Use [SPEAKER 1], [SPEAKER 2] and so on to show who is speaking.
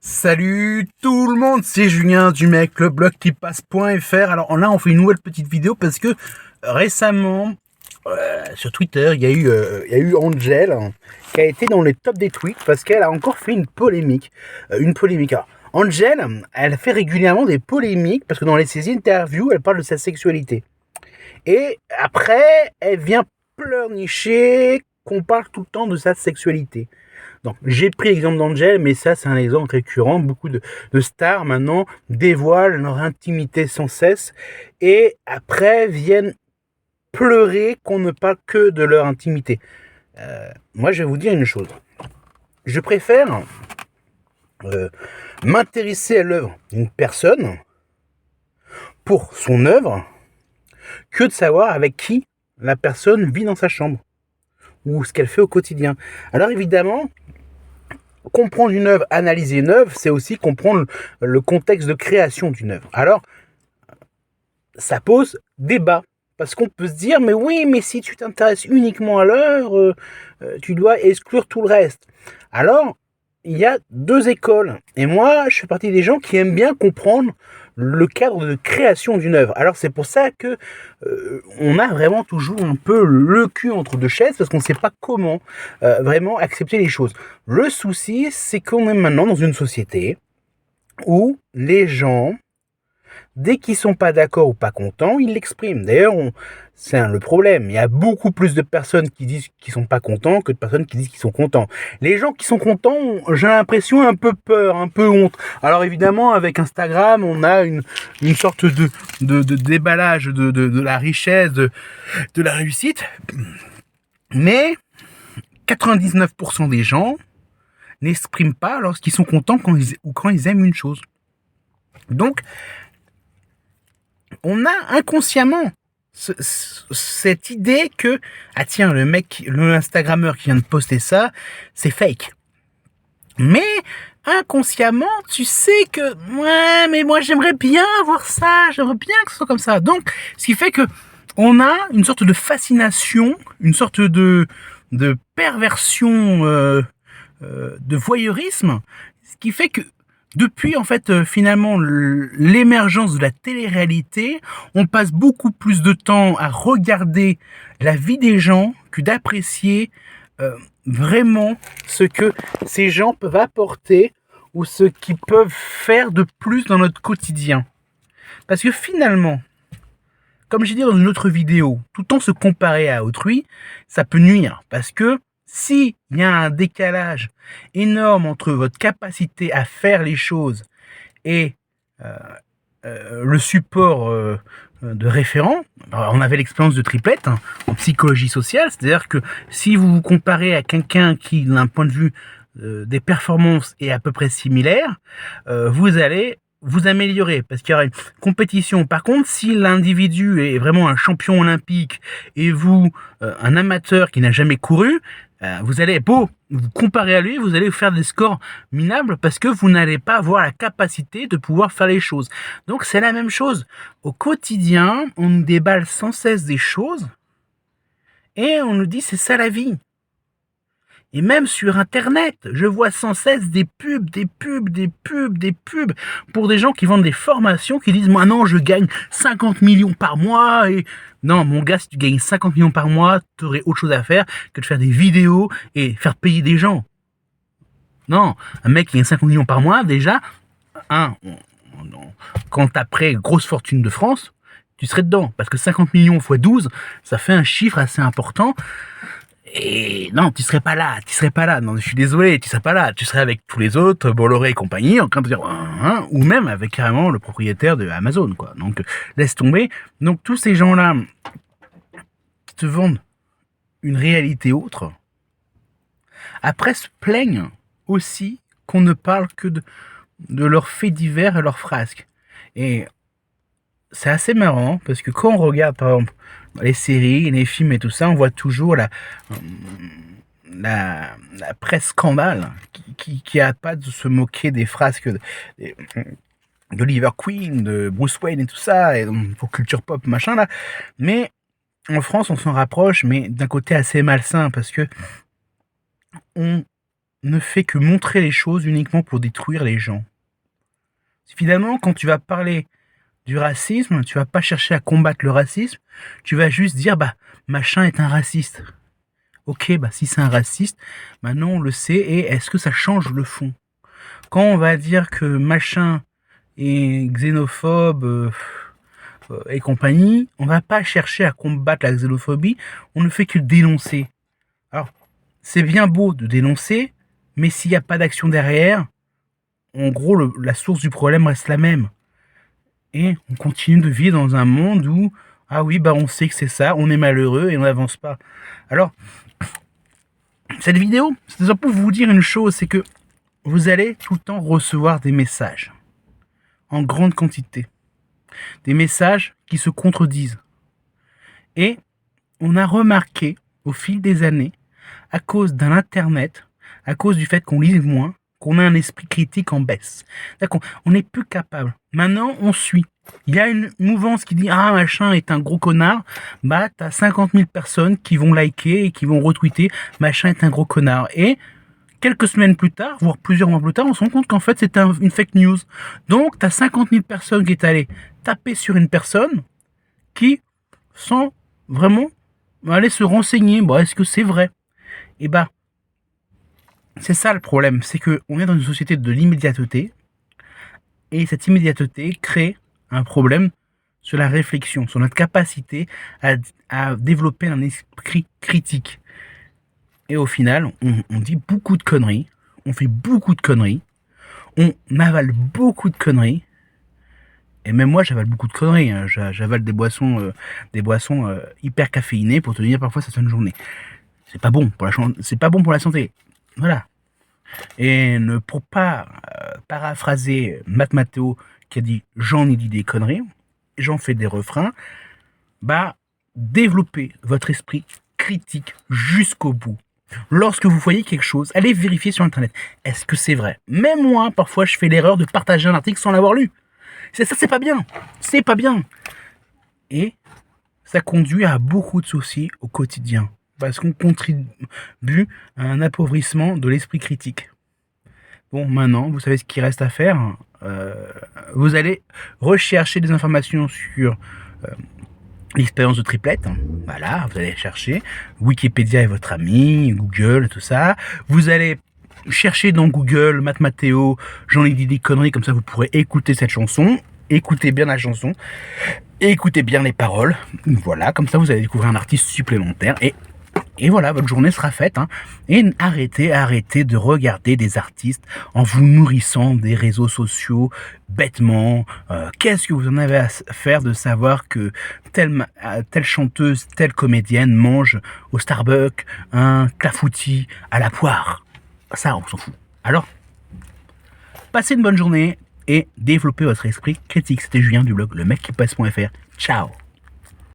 [SPEAKER 1] Salut tout le monde, c'est Julien du mec le blog qui passe.fr. Alors là on fait une nouvelle petite vidéo parce que récemment sur Twitter il y a eu Angel qui a été dans les tops des tweets parce qu'elle a encore fait une polémique. Alors, Angel, elle fait régulièrement des polémiques parce que dans ses interviews elle parle de sa sexualité. Et après elle vient pleurnicher qu'on parle tout le temps de sa sexualité. Donc, j'ai pris l'exemple d'Angel, mais ça, c'est un exemple récurrent. Beaucoup de stars, maintenant, dévoilent leur intimité sans cesse et après viennent pleurer qu'on ne parle que de leur intimité. Moi, je vais vous dire une chose. Je préfère m'intéresser à l'œuvre d'une personne pour son œuvre que de savoir avec qui la personne vit dans sa chambre ou ce qu'elle fait au quotidien. Alors, évidemment, comprendre une œuvre, analyser une œuvre, c'est aussi comprendre le contexte de création d'une œuvre. Alors, ça pose débat. Parce qu'on peut se dire, mais oui, mais si tu t'intéresses uniquement à l'œuvre, tu dois exclure tout le reste. Alors, il y a deux écoles. Et moi, je fais partie des gens qui aiment bien comprendre le cadre de création d'une œuvre. Alors, c'est pour ça que on a vraiment toujours un peu le cul entre deux chaises, parce qu'on ne sait pas comment vraiment accepter les choses. Le souci, c'est qu'on est maintenant dans une société où les gens, dès qu'ils sont pas d'accord ou pas contents, ils l'expriment. D'ailleurs, c'est le problème. Il y a beaucoup plus de personnes qui disent qu'ils sont pas contents que de personnes qui disent qu'ils sont contents. Les gens qui sont contents ont, j'ai l'impression, un peu peur, un peu honte. Alors évidemment, avec Instagram, on a une sorte de déballage de la richesse, de la réussite. Mais 99% des gens n'expriment pas lorsqu'ils sont contents quand ils aiment une chose. Donc, on a inconsciemment cette idée que, ah tiens, le Instagrammeur qui vient de poster ça, c'est fake. Mais inconsciemment, tu sais que, ouais, mais moi j'aimerais bien voir ça, j'aimerais bien que ce soit comme ça. Donc, ce qui fait que on a une sorte de fascination, une sorte de perversion, de voyeurisme, ce qui fait que depuis en fait finalement l'émergence de la télé-réalité, on passe beaucoup plus de temps à regarder la vie des gens que d'apprécier vraiment ce que ces gens peuvent apporter ou ce qu'ils peuvent faire de plus dans notre quotidien. Parce que finalement, comme j'ai dit dans une autre vidéo, tout le temps se comparer à autrui, ça peut nuire. Parce que s'il y a un décalage énorme entre votre capacité à faire les choses et le support de référent, alors on avait l'expérience de triplette en psychologie sociale, c'est-à-dire que si vous vous comparez à quelqu'un qui, d'un point de vue des performances, est à peu près similaire, vous allez vous améliorer parce qu'il y aura une compétition. Par contre, si l'individu est vraiment un champion olympique et vous, un amateur qui n'a jamais couru, vous allez vous comparer à lui, vous allez faire des scores minables parce que vous n'allez pas avoir la capacité de pouvoir faire les choses. Donc c'est la même chose. Au quotidien, on nous déballe sans cesse des choses et on nous dit c'est ça la vie. Et même sur Internet, je vois sans cesse des pubs pour des gens qui vendent des formations qui disent « Moi non, je gagne 50 millions par mois et... » Non, mon gars, si tu gagnes 50 millions par mois, tu aurais autre chose à faire que de faire des vidéos et faire payer des gens. Non, un mec qui gagne 50 millions par mois, déjà, quand t'as grosse fortune de France, tu serais dedans. Parce que 50 millions x 12, ça fait un chiffre assez important. Et non, tu serais pas là. Non, je suis désolé, tu serais pas là. Tu serais avec tous les autres, Bolloré et compagnie, en train de dire, ou même avec carrément le propriétaire de Amazon, quoi. Donc, laisse tomber. Donc, tous ces gens-là qui te vendent une réalité autre, après se plaignent aussi qu'on ne parle que de leurs faits divers et leurs frasques. Et c'est assez marrant, parce que quand on regarde, par exemple, les séries, les films et tout ça, on voit toujours la presse scandale qui a pas de se moquer des frasques d'Oliver Queen, de Bruce Wayne et tout ça, et pour culture pop, machin là. Mais en France, on s'en rapproche, mais d'un côté assez malsain, parce que on ne fait que montrer les choses uniquement pour détruire les gens. Finalement, quand tu vas parler du racisme, tu vas pas chercher à combattre le racisme, tu vas juste dire, bah, machin est un raciste. Ok, bah, si c'est un raciste, maintenant on le sait, et est-ce que ça change le fond? Quand on va dire que machin est xénophobe et compagnie, on va pas chercher à combattre la xénophobie, on ne fait que dénoncer. Alors, c'est bien beau de dénoncer, mais s'il n'y a pas d'action derrière, en gros, la source du problème reste la même. Et on continue de vivre dans un monde où, ah oui, bah on sait que c'est ça, on est malheureux et on n'avance pas. Alors, cette vidéo, c'est pour vous dire une chose, c'est que vous allez tout le temps recevoir des messages en grande quantité. Des messages qui se contredisent. Et on a remarqué au fil des années, à cause d'un internet, à cause du fait qu'on lise moins, qu'on a un esprit critique en baisse. D'accord, on n'est plus capable. Maintenant, on suit. Il y a une mouvance qui dit ah machin est un gros connard, bah t'as 50 000 personnes qui vont liker et qui vont retweeter machin est un gros connard. Et quelques semaines plus tard, voire plusieurs mois plus tard, on se rend compte qu'en fait c'est une fake news. Donc t'as 50 000 personnes qui est allé taper sur une personne qui, sans vraiment aller se renseigner, bon, est-ce que c'est vrai? Et bah, c'est ça le problème, c'est que on est dans une société de l'immédiateté, et cette immédiateté crée un problème sur la réflexion, sur notre capacité à développer un esprit critique. Et au final, on dit beaucoup de conneries, on fait beaucoup de conneries, on avale beaucoup de conneries, et même moi j'avale beaucoup de conneries, hein. J'avale des boissons hyper caféinées pour tenir parfois cette journée. C'est pas bon pour c'est pas bon pour la santé. Voilà. Et ne pour pas paraphraser Matt Matteo qui a dit j'en ai dit des conneries, j'en fais des refrains, bah développez votre esprit critique jusqu'au bout. Lorsque vous voyez quelque chose, allez vérifier sur internet. Est-ce que c'est vrai? Même moi, parfois, je fais l'erreur de partager un article sans l'avoir lu. Ça, c'est pas bien. C'est pas bien. Et ça conduit à beaucoup de soucis au quotidien. Parce qu'on contribue à un appauvrissement de l'esprit critique. Bon, maintenant, vous savez ce qu'il reste à faire. Vous allez rechercher des informations sur l'expérience de triplette. Voilà, vous allez chercher. Wikipédia est votre ami, Google, tout ça. Vous allez chercher dans Google, Matt Matteo, j'en ai dit des conneries, comme ça vous pourrez écouter cette chanson. Écoutez bien la chanson. Écoutez bien les paroles. Voilà, comme ça vous allez découvrir un artiste supplémentaire. Et voilà, votre journée sera faite. Hein. Et arrêtez de regarder des artistes en vous nourrissant des réseaux sociaux bêtement. Qu'est-ce que vous en avez à faire de savoir que telle chanteuse, telle comédienne mange au Starbucks un clafoutis à la poire? Ça, on s'en fout. Alors, passez une bonne journée et développez votre esprit critique. C'était Julien du blog lemecquipasse.fr. Ciao.